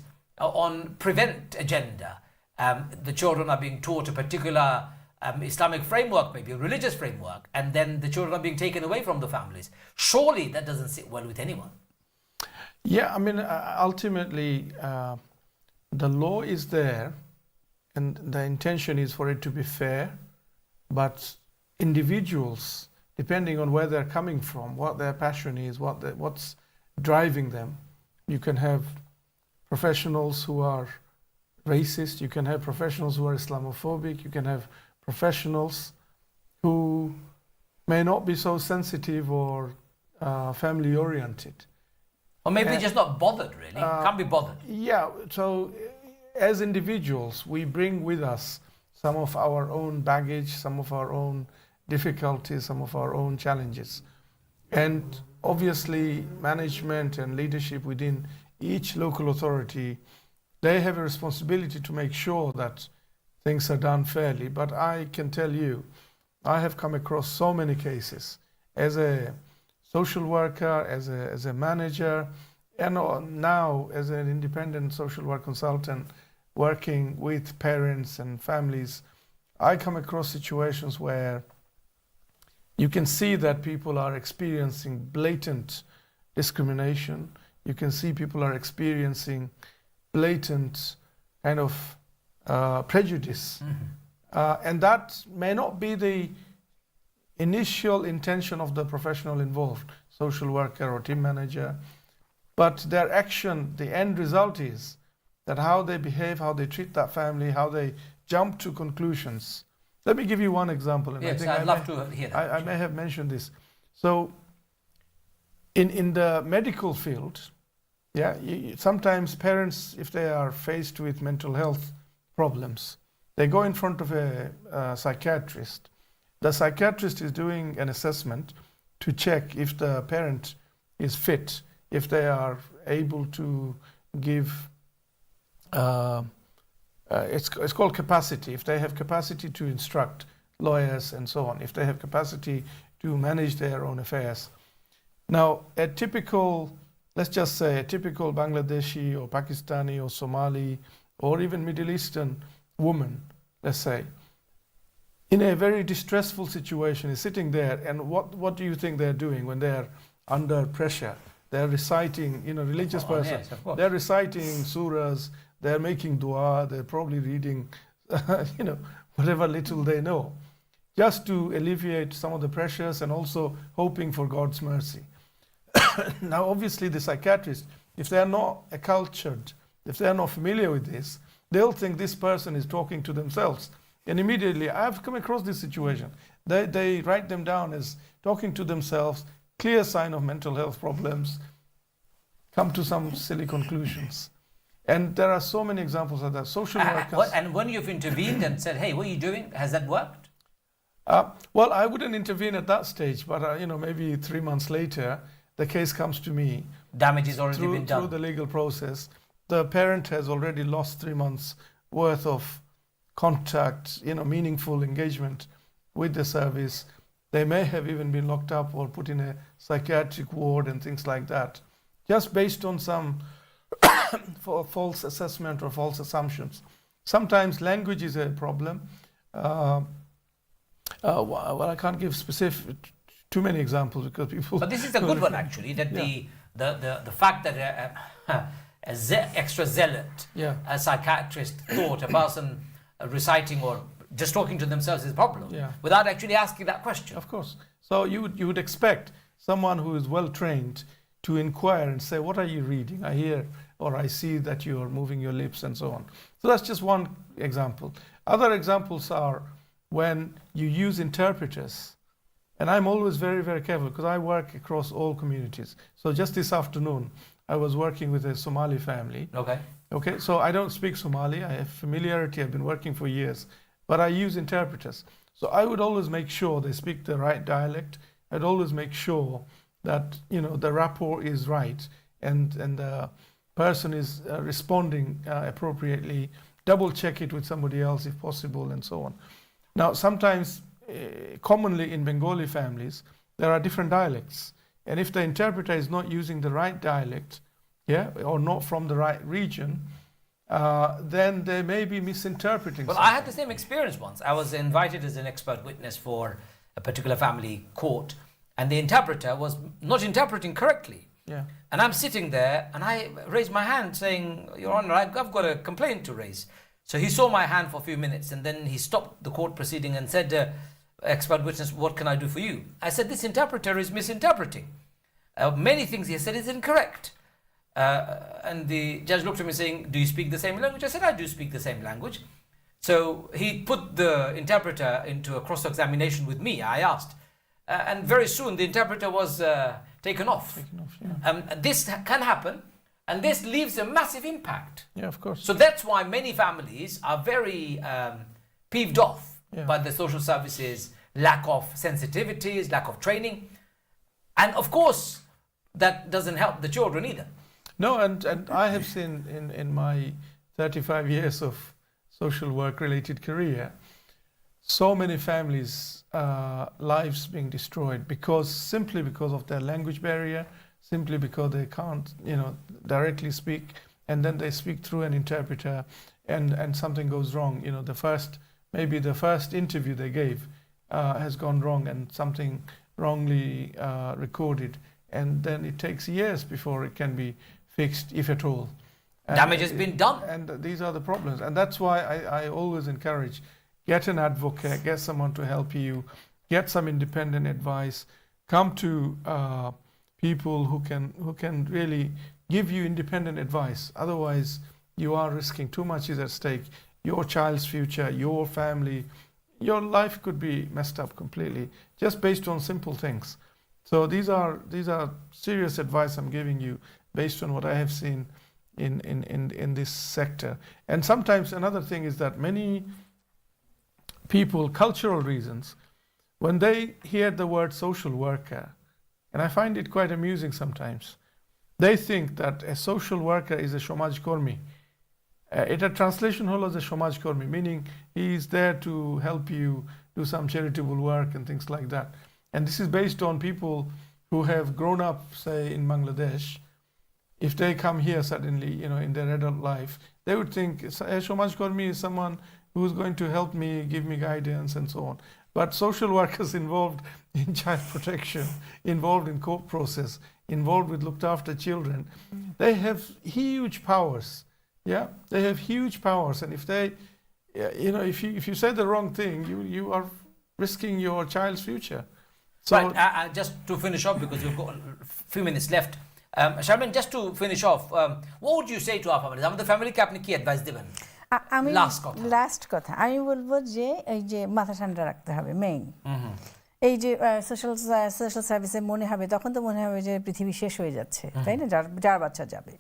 on prevent agenda the children are being taught a particular Islamic framework maybe a religious framework and then the children are being taken away from the families surely that doesn't sit well with anyone yeah I mean ultimately the law is there and the intention is for it to be fair but individuals depending on where they're coming from what their passion is what's driving them you can have professionals who are racist you can have professionals who are Islamophobic you can have professionals who may not be so sensitive or family oriented or maybe just not bothered really can't be bothered yeah so as individuals, we bring with us some of our own baggage, some of our own difficulties, some of our own challenges. And obviously, management and leadership within each local authority, they have a responsibility to make sure that things are done fairly. But I can tell you, I have come across so many cases as a social worker, as a manager, and now as an independent social work consultant working with parents and families, I come across situations where you can see that people are experiencing blatant discrimination. You can see people are experiencing blatant kind of prejudice. And that may not be the initial intention of the professional involved, social worker or team manager, but their action, the end result is that how they behave, how they treat that family, how they jump to conclusions. Let me give you one example. And yes, I think I'd love to hear that. I may have mentioned this. So in the medical field, yeah, sometimes parents, if they are faced with mental health problems, they go in front of a psychiatrist. The psychiatrist is doing an assessment to check if the parent is fit, if they are able to give it's called capacity. If they have capacity to instruct lawyers and so on, if they have capacity to manage their own affairs. Now, a typical, let's just say, a typical Bangladeshi or Pakistani or Somali or even Middle Eastern woman, let's say, in a very distressful situation is sitting there, and what do you think they're doing when they're under pressure? They're reciting, religious person. Yes, of course. They're reciting surahs, they're making dua, they're probably reading, whatever little they know, just to alleviate some of the pressures and also hoping for God's mercy. Now, obviously, the psychiatrist, if they are not a cultured, if they're not familiar with this, they'll think this person is talking to themselves. And immediately, I've come across this situation. They write them down as talking to themselves, clear sign of mental health problems, come to some silly conclusions. And there are so many examples of that. Social workers. And when you've intervened and said, hey, what are you doing? Has that worked? Well, I wouldn't intervene at that stage, but maybe 3 months later, the case comes to me. Damage has already been done. Through the legal process. The parent has already lost 3 months worth of contact, meaningful engagement with the service. They may have even been locked up or put in a psychiatric ward and things like that, just based on some false assessment or false assumptions. Sometimes language is a problem. Well, I can't give too many examples because people. But this is a good one, actually. That the fact that extra zealot, a psychiatrist thought a person reciting or just talking to themselves is a problem, without actually asking that question. Of course. So you would expect someone who is well trained to inquire and say, what are you reading? I hear or I see that you are moving your lips and so on. So that's just one example. Other examples are when you use interpreters. And I'm always very, very careful because I work across all communities. So just this afternoon, I was working with a Somali family. Okay, so I don't speak Somali. I have familiarity. I've been working for years. But I use interpreters. So I would always make sure they speak the right dialect. I'd always make sure that the rapport is right and the person is responding appropriately. Double check it with somebody else if possible and so on. Now, sometimes, commonly in Bengali families, there are different dialects. And if the interpreter is not using the right dialect, or not from the right region, then they may be misinterpreting Well, something. I had the same experience once. I was invited as an expert witness for a particular family court, and the interpreter was not interpreting correctly. And I'm sitting there, and I raised my hand saying, Your Honor, I've got a complaint to raise. So he saw my hand for a few minutes, and then he stopped the court proceeding and said, expert witness, what can I do for you? I said, this interpreter is misinterpreting. Many things he said is incorrect. And the judge looked at me saying, do you speak the same language? I said, I do speak the same language. So he put the interpreter into a cross-examination with me. I asked. And very soon the interpreter was taken off. This can happen. And this leaves a massive impact. Yeah, of course. So that's why many families are very peeved off by the social services, lack of sensitivities, lack of training. And of course, that doesn't help the children either. No, and I have seen in my 35 years of social work related career, so many families' lives being destroyed simply because of their language barrier, simply because they can't, directly speak, and then they speak through an interpreter, and something goes wrong. The first interview they gave has gone wrong, and something wrongly recorded, and then it takes years before it can be fixed, if at all. Damage has been done. And these are the problems. And that's why I always encourage, get an advocate, get someone to help you, get some independent advice, come to people who can really give you independent advice. Otherwise, you are risking too much is at stake. Your child's future, your family, your life could be messed up completely just based on simple things. So these are serious advice I'm giving you based on what I have seen in this sector. And sometimes another thing is that many people, cultural reasons, when they hear the word social worker, and I find it quite amusing sometimes, they think that a social worker is a Shomaj Kormi. It a translation holo as a Shomaj Kormi, meaning he is there to help you do some charitable work and things like that. And this is based on people who have grown up, say, in Bangladesh. If they come here suddenly, in their adult life, they would think Shomaj Kormi is someone who is going to help me, give me guidance and so on. But social workers involved in child protection, involved in court process, involved with looked after children, they have huge powers. Yeah, they have huge powers, and if they, if you say the wrong thing, you are risking your child's future. So right, just to finish off, because we've got a few minutes left, Sharmin, just to finish off, what would you say to our families? আমাদের ফ্যামিলিকে আপনি কি advice দিবেন? আমি কথা last কথা আমি বলবো যে এই যে মাথা ঠান্ডা রাখতে হবে মেইন। এই যে সোশ্যাল সার্ভিসে মনে হবে, তখন তো মনে হবে যে পৃথিবী শেষ হয়ে যাচ্ছে, তাই না? যার বাচ্চা যাবে,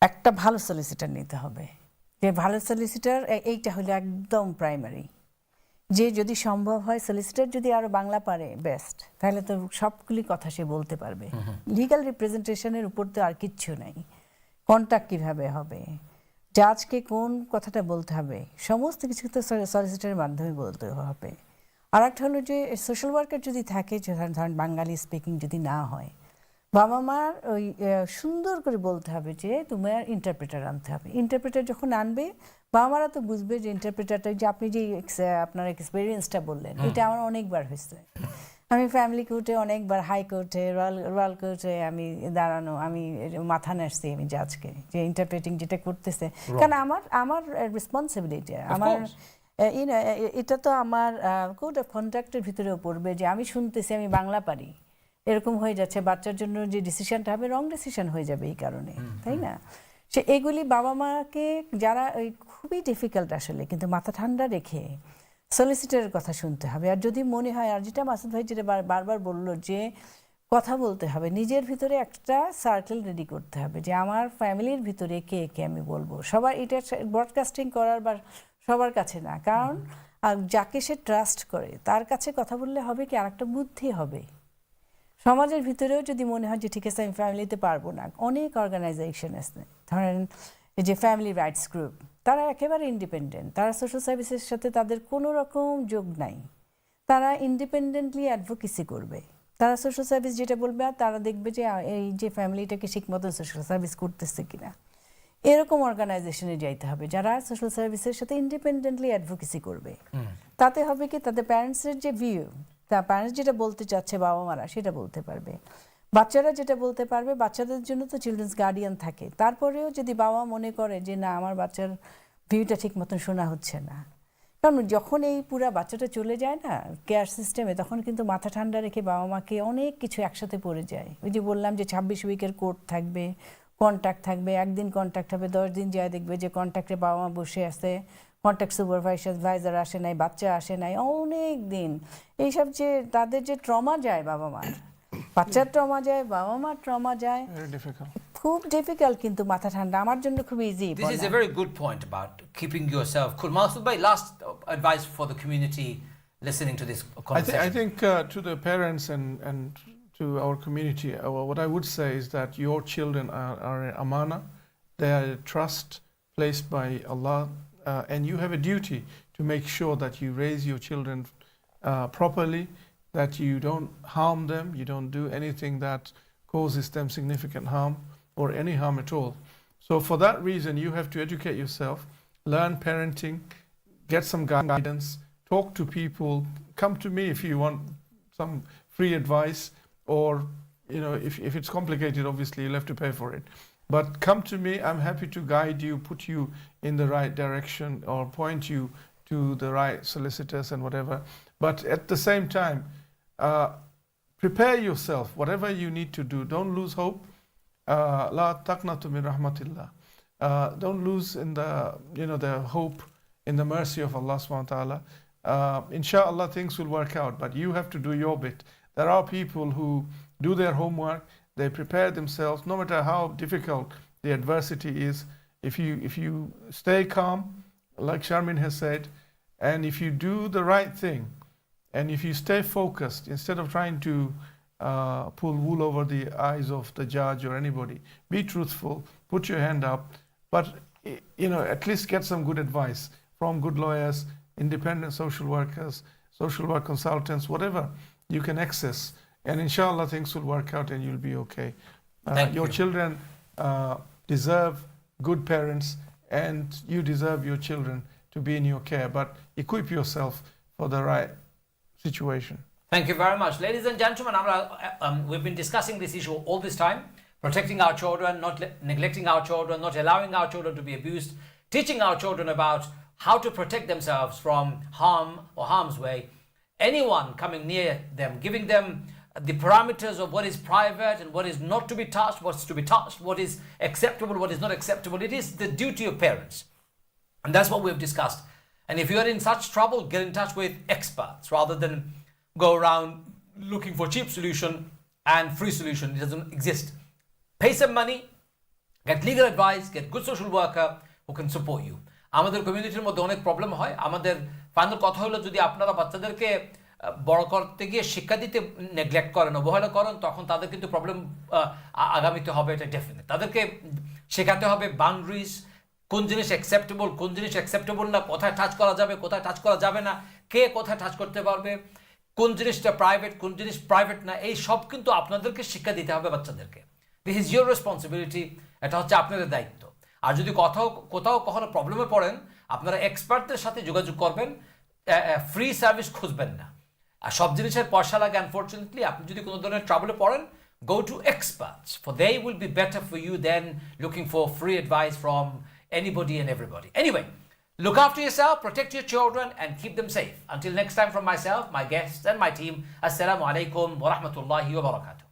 একটা ভালো সলিসিটার নিতে হবে। যে ভালো সলিসিটার এইটা হলো একদম প্রাইমারি। যে যদি সম্ভব হয় সলিসিটার যদি আরো বাংলা পারে বেস্ট, তাহলে তো সবগুলি কথা সে বলতে পারবে। লিগ্যাল রিপ্রেজেন্টেশনের উপর তো আর কিচ্ছু নাই। কন্ট্যাক্ট কিভাবে হবে, জাজকে কোন কথাটা বলতে হবে, সমস্ত কিছু তো সলিসিটারের মাধ্যমে বলতে হবে। আর একটা হলো যে সোশ্যাল ওয়ার্কার যদি থাকে, ধরেন বাঙালি স্পিকিং যদি না হয়, বাবা মার ওই সুন্দর করে বলতে হবে যে তোমার ইন্টারপ্রেটার আনতে হবে। ইন্টারপ্রেটার যখন আনবে, বাবা মারা তো বুঝবে যে ইন্টারপ্রেটারটা, যে আপনি যে আপনার এক্সপিরিয়েন্সটা বললেন, এটা আমার অনেকবার হয়েছে। আমি ফ্যামিলি কোর্টে অনেকবার, হাইকোর্টে, রয়্যাল কোর্টে আমি দাঁড়ানো, আমি মাথা নাড়ছি আমি জাজকে, যে ইন্টারপ্রেটিং যেটা করতেছে, কারণ আমার রেসপন্সিবিলিটি, আমার এটা তো আমার কোড অফ কন্ডাক্টের ভিতরেও পড়বে যে আমি শুনতেছি, আমি বাংলা পারি, এরকম হয়ে যাচ্ছে, বাচ্চার জন্য যে ডিসিশনটা হবে রং ডিসিশন হয়ে যাবে এই কারণে, তাই না? সে এগুলি বাবা মাকে, যারা ওই খুবই ডিফিকাল্ট আসলে, কিন্তু মাথা ঠান্ডা রেখে সলিসিটারের কথা শুনতে হবে। আর যদি মনে হয়, আর যেটা মাসুদ ভাই যেটা বারবার বললো, যে কথা বলতে হবে, নিজের ভিতরে একটা সার্কেল রেডি করতে হবে যে আমার ফ্যামিলির ভিতরে কে কে আমি বলবো। সবার এটা ব্রডকাস্টিং করার বা সবার কাছে না, কারণ যাকে সে ট্রাস্ট করে তার কাছে কথা বললে হবে কি, আর একটা বুদ্ধি হবে। সমাজের ভিতরেও যদি মনে হয় যে ঠিক আছে আমি ফ্যামিলিতে পারবো না, অনেক অর্গানাইজেশন আছে, ধরেন এই যে ফ্যামিলি রাইটস গ্রুপ, তারা একেবারে ইন্ডিপেন্ডেন্ট, তারা সোশ্যাল সার্ভিসের সাথে তাদের কোনো রকম যোগ নাই, তারা ইন্ডিপেন্ডেন্টলি অ্যাডভোকেসি করবে। তারা সোশ্যাল সার্ভিস যেটা বলবে, আর তারা দেখবে যে এই যে ফ্যামিলিটাকে ঠিক মতো সোশ্যাল সার্ভিস করতেছে কিনা। এরকম অর্গানাইজেশনে যাইতে হবে যারা সোশ্যাল সার্ভিসের সাথে ইন্ডিপেন্ডেন্টলি অ্যাডভোকেসি করবে। তাতে হবে কি, তাদের প্যারেন্টসের যে ভিউ, তা প্যারেন্টস যেটা বলতে চাচ্ছে বাবা মারা, সেটা বলতে পারবে। বাচ্চারা যেটা বলতে পারবে, বাচ্চাদের জন্য তো চিলড্রেন্স গার্ডিয়ান থাকে। তারপরেও যদি বাবা মনে করে যে না, আমার বাচ্চার ভিউটা ঠিক মতন শোনা হচ্ছে না, কারণ যখন এই পুরা বাচ্চাটা চলে যায় না কেয়ার সিস্টেমে, তখন কিন্তু মাথা ঠান্ডা রেখে বাবা মাকে অনেক কিছু একসাথে পড়ে যায়। ওই যে বললাম যে 26 উইকের কোর্ট থাকবে, কন্ট্যাক্ট থাকবে, একদিন কন্ট্যাক্ট হবে, 10 দিন যায় দেখবে যে কন্ট্যাক্টে বাবা মা বসে আছে, কন্ট্যাক্ট সুপারভাইজার আসে নাই, বাচ্চা আসে নাই, অনেক দিন। এইসব যে তাদের যে ট্রমা যায়, বাবা মার, বাচ্চার ট্রমা যায়, বাবা মার ট্রমা যায়, খুব ডিফিকাল্ট। কিন্তু মাথা ঠান্ডা আমার জন্য খুব easy. This is a very good point about keeping yourself cool. Masud bhai, last advice for the community listening to this conversation. I think to the parents and to our community, what I would say is that your children are an amana. They are a trust placed by Allah, and you have a duty to make sure that you raise your children properly, that you don't harm them, you don't do anything that causes them significant harm or any harm at all. So for that reason, you have to educate yourself, learn parenting, get some guidance, talk to people, come to me if you want some free advice, or if it's complicated, obviously you'll have to pay for it. But come to me, I'm happy to guide you, put you in the right direction, or point you to the right solicitors and whatever. But at the same time, prepare yourself, whatever you need to do. Don't lose hope. La taqnatu min rahmatillah. Don't lose in the hope in the mercy of Allah subhanahu wa ta'ala. Inshallah things will work out, but you have to do your bit. There are people who do their homework, they prepare themselves, no matter how difficult the adversity is. If you stay calm, like Sharmin has said, and if you do the right thing, and if you stay focused, instead of trying to pull wool over the eyes of the judge or anybody, be truthful, put your hand up, but at least get some good advice from good lawyers, independent social workers, social work consultants, whatever you can access, and inshallah things will work out and you'll be okay. Your children deserve good parents, and you deserve your children to be in your care, but equip yourself for the right situation. Thank you very much. Ladies and gentlemen, we've been discussing this issue all this time, protecting our children, not neglecting our children, not allowing our children to be abused, teaching our children about how to protect themselves from harm or harm's way, anyone coming near them, giving them the parameters of what is private and what is not to be touched, what's to be touched, what is acceptable, what is not acceptable. It is the duty of parents. And that's what we've discussed. And if you are in such trouble, get in touch with experts rather than go around looking for cheap solution and free solution. It doesn't exist. Pay some money, get legal advice, get good social worker who can support you. আমাদের কমিউনিটির মধ্যে অনেক problem হয়। আমাদের final কথা হলো, যদি আপনারা বাচ্চাদেরকে বড় করতে গিয়ে শিক্ষা দিতে নেগলেক্ট করেন, অবহেলা করেন, তখন তাদের কিন্তু প্রবলেম আগামীতে হবে, এটা ডেফিনেট। তাদেরকে শেখাতে হবে বাউন্ডারিজ, কোন জিনিস অ্যাকসেপ্টেবল, কোন জিনিস অ্যাকসেপ্টেবল না, কোথায় টাচ করা যাবে, কোথায় টাচ করা যাবে না, কে কোথায় টাচ করতে পারবে, কোন জিনিসটা প্রাইভেট, কোন জিনিস প্রাইভেট না, এই সব কিন্তু আপনাদেরকে শিক্ষা দিতে হবে বাচ্চাদেরকে। দিস ইজ ইউর রেসপন্সিবিলিটি, এটা হচ্ছে আপনাদের দায়িত্ব। আর যদি কোথাও কখনো প্রবলেমে পড়েন, আপনারা এক্সপার্টদের সাথে যোগাযোগ করবেন, ফ্রি সার্ভিস খুঁজবেন না। আর সব জিনিসের পয়সা লাগে আনফর্চুনেটলি। আপনি যদি কোনো ধরনের ট্রাবলে পড়েন, go to experts, for they will be better for you than looking for free advice from anybody and everybody. Anyway, look after yourself, protect your children, and keep them safe. Until next time, from myself, my guests, and my team, Assalamu alaikum wa rahmatullahi wa barakatuh.